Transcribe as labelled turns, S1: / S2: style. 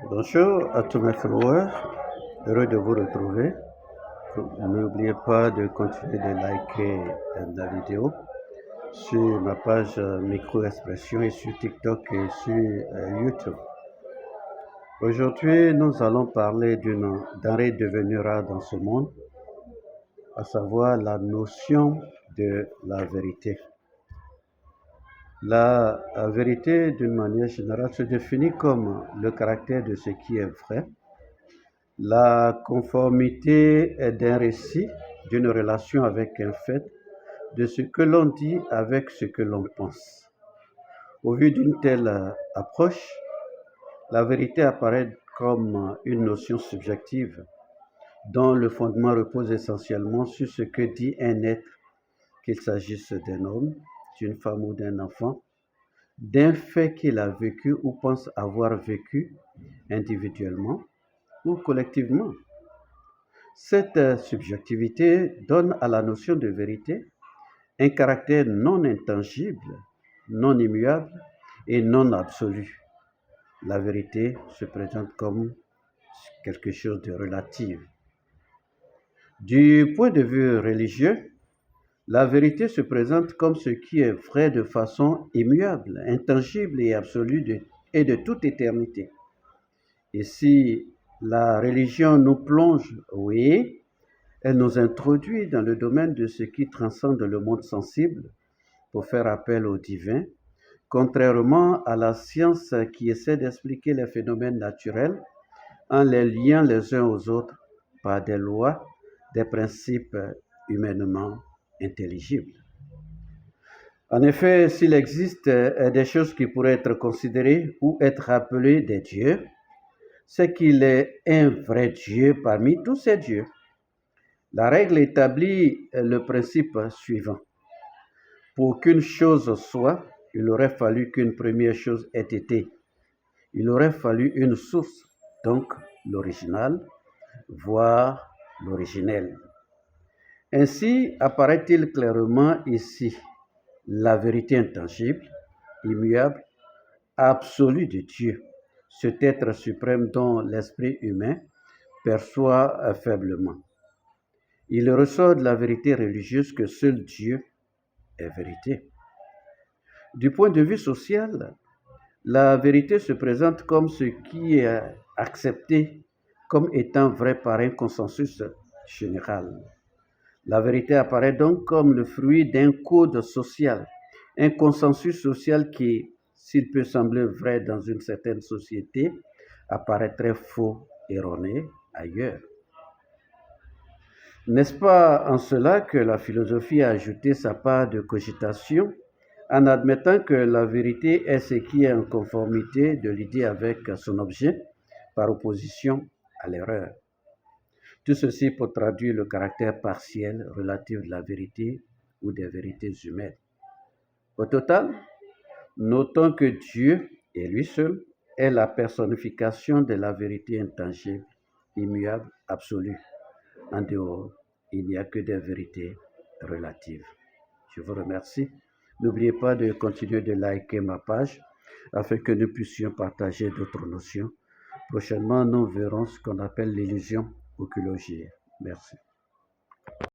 S1: Bonjour à tous mes followers, heureux de vous retrouver. N'oubliez pas de continuer de liker la vidéo sur ma page Micro-Expression et sur TikTok et sur YouTube. Aujourd'hui, nous allons parler d'une denrée devenue rare dans ce monde, à savoir la notion de la vérité. La vérité, d'une manière générale, se définit comme le caractère de ce qui est vrai, la conformité d'un récit, d'une relation avec un fait, de ce que l'on dit avec ce que l'on pense. Au vu d'une telle approche, la vérité apparaît comme une notion subjective dont le fondement repose essentiellement sur ce que dit un être, qu'il s'agisse d'un homme, d'une femme ou d'un enfant, d'un fait qu'il a vécu ou pense avoir vécu individuellement ou collectivement. Cette subjectivité donne à la notion de vérité un caractère non intangible, non immuable et non absolu. La vérité se présente comme quelque chose de relatif. Du point de vue religieux, la vérité se présente comme ce qui est vrai de façon immuable, intangible et absolue et de toute éternité. Et si la religion nous plonge, oui, elle nous introduit dans le domaine de ce qui transcende le monde sensible pour faire appel au divin, contrairement à la science qui essaie d'expliquer les phénomènes naturels en les liant les uns aux autres par des lois, des principes humainement intelligibles. En effet, s'il existe des choses qui pourraient être considérées ou être appelées des dieux, c'est qu'il est un vrai Dieu parmi tous ces dieux. La règle établit le principe suivant. Pour qu'une chose soit, il aurait fallu qu'une première chose ait été. Il aurait fallu une source, donc l'original, voire l'originel. Ainsi apparaît-il clairement ici la vérité intangible, immuable, absolue de Dieu, cet être suprême dont l'esprit humain perçoit faiblement. Il ressort de la vérité religieuse que seul Dieu est vérité. Du point de vue social, la vérité se présente comme ce qui est accepté comme étant vrai par un consensus général. La vérité apparaît donc comme le fruit d'un code social, un consensus social qui, s'il peut sembler vrai dans une certaine société, apparaîtrait faux, erroné ailleurs. N'est-ce pas en cela que la philosophie a ajouté sa part de cogitation en admettant que la vérité est ce qui est en conformité de l'idée avec son objet par opposition à l'erreur. Tout ceci pour traduire le caractère partiel relatif de la vérité ou des vérités humaines. Au total, notons que Dieu, et lui seul, est la personnification de la vérité intangible, immuable, absolue. En dehors, il n'y a que des vérités relatives. Je vous remercie. N'oubliez pas de continuer de liker ma page afin que nous puissions partager d'autres notions. Prochainement, nous verrons ce qu'on appelle l'illusion oculogique. Merci.